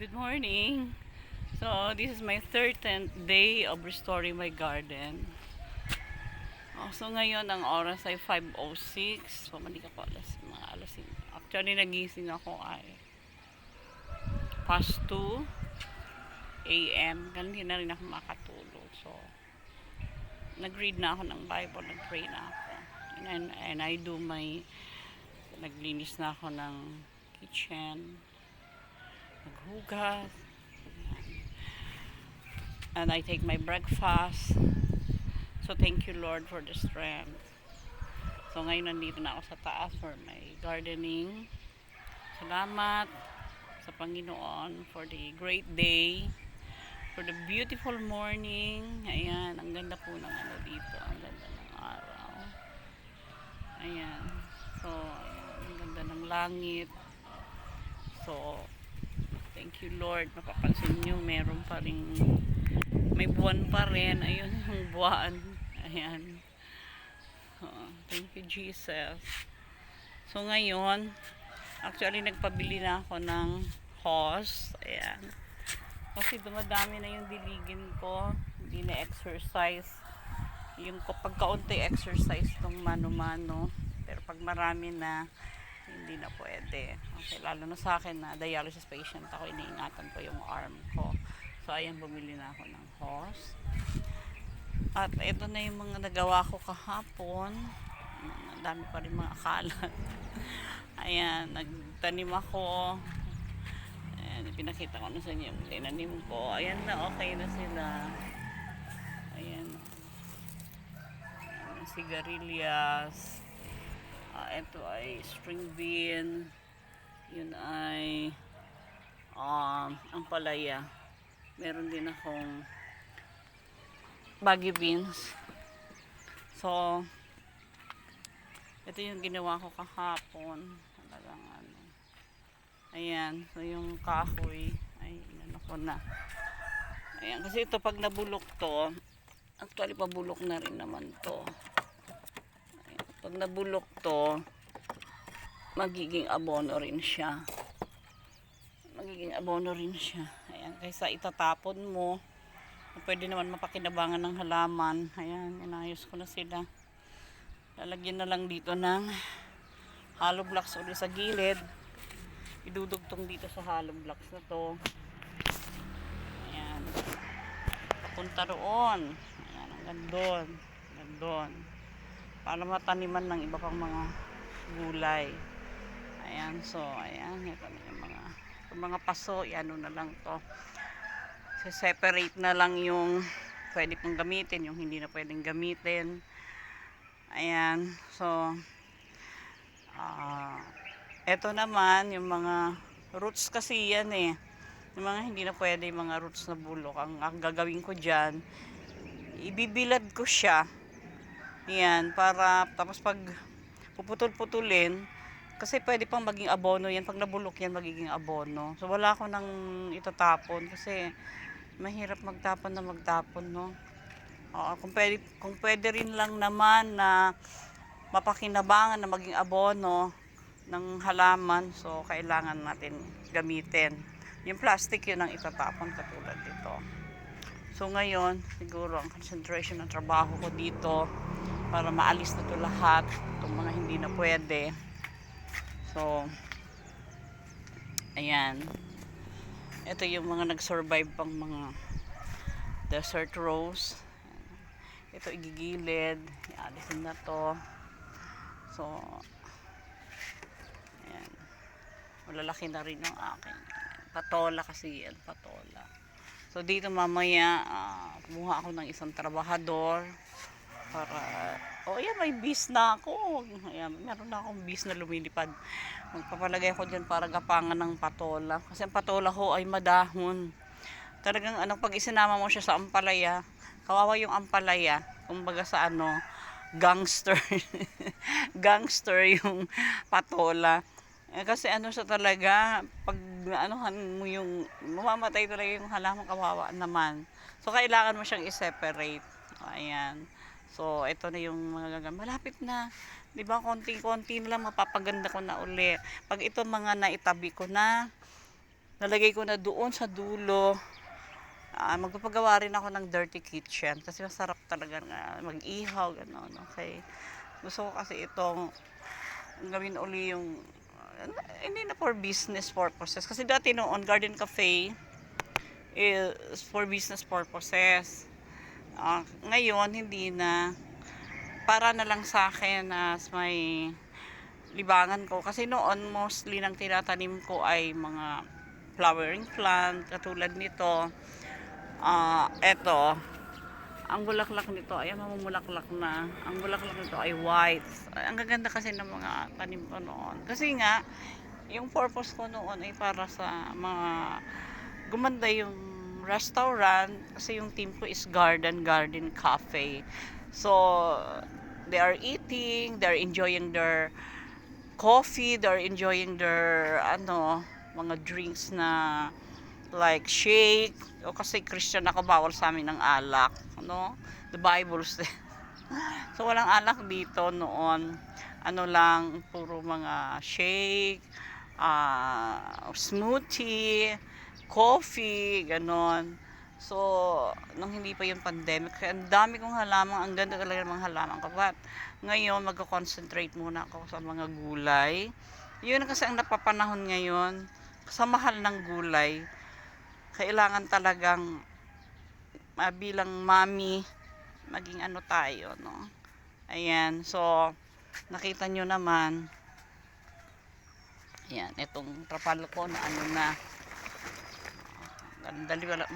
Good morning. So, this is my 13th day of restoring my garden. So, ngayon ang oras ay 5:06. So, mali ako mga alas 5. Actually, nagising ako ay past 2 a.m. Hindi na rin ako makatulog. So, nag-read na ako ng Bible, nag-pray na ako. And I do my, naglinis na ako ng kitchen, naghugas, and I take my breakfast. So thank you Lord for the strength. So ngayon nandito na ako sa taas for my gardening. Salamat sa Panginoon for the great day, for the beautiful morning. Ayan, ang ganda po ng ano dito, ang ganda ng araw. Ayan. So, ayan, ang ganda ng langit. So, thank you Lord. Mapapansin nyo, meron pa rin, may buwan pa rin. Ayun yung buwan. Ayan. Thank you Jesus. So ngayon, actually nagpabili na ako ng hose. Ayan. Kasi dumadami na yung diligin ko. Hindi na exercise. Yung pagkaunti exercise tong mano-mano. Pero pag marami na, hindi na pwede. Okay, lalo na sa akin na dialysis patient ako, iniingatan ko yung arm ko. So, ayan, bumili na ako ng hose. At ito na yung mga nagawa ko kahapon. Ang dami pa rin mga kalat. Ayan, nagtanim ako. Ayan, pinakita ko na sa inyo yung tinanim ko. Ayan na, okay na sila. Ayan. Ayan, sigarilyas. Ito ay string bean. Yun ay ang palaya. Meron din akong baggy beans. So, ito yung ginawa ko kahapon. Talagang ano. Ayan. So, yung kahoy ay inano ko na. Ayan. Kasi ito pag nabulok to, actually pabulok na rin naman to. Ayan. Pag nabulok to, magiging abono rin siya. Magiging abono rin siya. Ayan. Kaysa itatapon mo, pwede naman mapakinabangan ng halaman. Ayan, inayos ko na sila. Lalagyan na lang dito ng hollow blocks ulit sa gilid. Idudugtong dito sa hollow blocks na to. Ayan. Papunta roon. Ayan, hanggang doon. Hanggang doon. Para mataniman ng iba pang mga gulay. Ayan, so, ayan. Ito na yung mga paso. Ano na lang to. Separate na lang yung pwede pong gamitin, yung hindi na pwedeng gamitin. Ayan. So, eto naman, yung mga roots kasi yan eh. Yung mga hindi na pwede, yung mga roots na bulok. Ang gagawin ko dyan, ibibilad ko siya. Ayan, para, tapos pag puputol-putulin, kasi pwede pang maging abono yan. Pag nabulok yan, magiging abono. So, wala ko nang itatapon kasi mahirap magtapon, no? Kung pwede rin lang naman na mapakinabangan na maging abono ng halaman, so kailangan natin gamitin. Yung plastic yun ang itatapon katulad dito. So ngayon, siguro ang concentration ng trabaho ko dito para maalis na to lahat, itong mga hindi na pwede. So, ayan. Ito yung mga nag-survive pang mga desert rose. Ito igigilid. Ialisin na to. So, ayan. Malalaki na rin yung aking patola kasi yan. Patola. So, dito mamaya, kumuha ako ng isang trabahador para, ayan, may bees na ako. Ayan, meron na akong bees na lumilipad. Magpapalagay ako dyan para gapangan ng patola. Kasi ang patola ko ay madahon. Talagang pag isinama mo siya sa ampalaya, kawawa yung ampalaya, kumbaga sa gangster. Gangster yung patola. Kasi siya talaga, pag mo yung, mamamatay talaga yung halaman, kawawa naman. So, kailangan mo siyang i-separate. Ayan. So, ito na yung mga gagamit. Malapit na. Diba, konti-konti na lang, mapapaganda ko na uli. Pag ito mga naitabi ko na, nalagay ko na doon sa dulo. Magpapagawa rin ako ng dirty kitchen kasi masarap talaga na mag-ihaw, gano'n. Okay. Gusto ko kasi itong gawin uli yung hindi na for business purposes. Kasi dati noon, Garden Cafe is for business purposes. Ngayon, hindi na. Para na lang sa akin as may libangan ko. Kasi noon, mostly nang tinatanim ko ay mga flowering plant, katulad nito. Eto, ang bulaklak nito ay mamumulaklak na. Ang bulaklak nito ay white. Ang gaganda kasi ng mga tanim ko noon. Kasi nga, yung purpose ko noon ay para sa mga gumanda yung restaurant. Kasi yung team ko is garden cafe. So, they are eating, they're enjoying their coffee, they're enjoying their mga drinks na like shake. O kasi Christian ako, bawal sa amin ng alak, the Bible says. So walang alak dito noon, lang, puro mga shake, smoothie, coffee, ganon. So nung hindi pa yung pandemic, ang dami kong halaman, ang ganda talaga ng mga halaman ko. But ngayon magko-concentrate muna ako sa mga gulay. Yun kasi ang napapanahon ngayon, sa mahal ng gulay. Kailangan talagang bilang mami maging tayo, no? Ayan, so nakita nyo naman, ayan, itong trapal ko na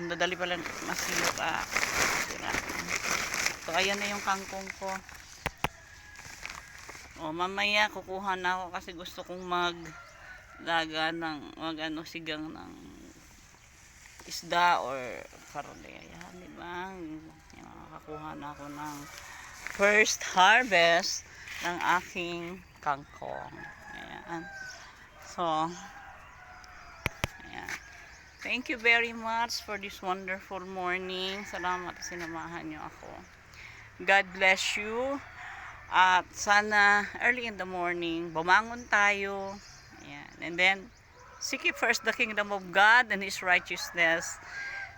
nadali pala masira. So ayan na yung kangkong ko. Mamaya kukuha na ako kasi gusto kong maglaga ng sigang ng isda or karne. Ayan, diba? Makakakuha na ako ng first harvest ng aking kangkong. Ayan. So, ayan. Thank you very much for this wonderful morning. Salamat sinamahan niyo ako. God bless you. At sana early in the morning, bumangon tayo. Ayan. And then, seek ye first the kingdom of God and His righteousness,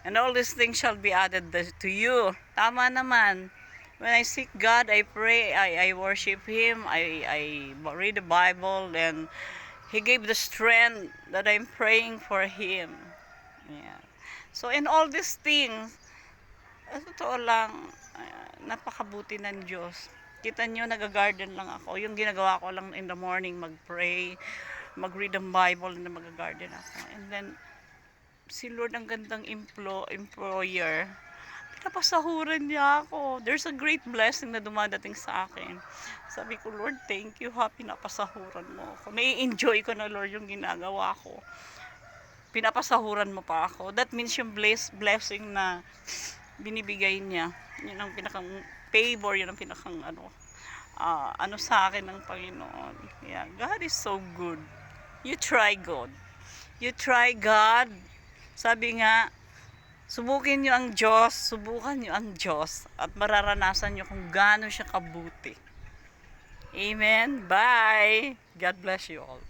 and all these things shall be added to you. Tama naman. When I seek God, I pray, I worship Him, I read the Bible, and He gave the strength that I'm praying for Him. Yeah. So in all these things, totoo lang, napakabuti ng Diyos. Kita nyo, nag-garden lang ako. Yung ginagawa ko lang in the morning, mag-pray, mag-read ang Bible, na mag-garden ako. And then, si Lord ang gandang employer. Pinapasahuran niya ako. There's a great blessing na dumadating sa akin. Sabi ko, Lord, thank you ha, pinapasahuran mo ako. Nai-enjoy ko na, Lord, yung ginagawa ko. Pinapasahuran mo pa ako. That means yung blessing na binibigay niya. Yun ang pinakang favor, yun ang pinakang sa akin ng Panginoon. Yeah, God is so good. You try God. You try God. Sabi nga, subukan nyo ang Diyos at mararanasan nyo kung gaano siya kabuti. Amen. Bye. God bless you all.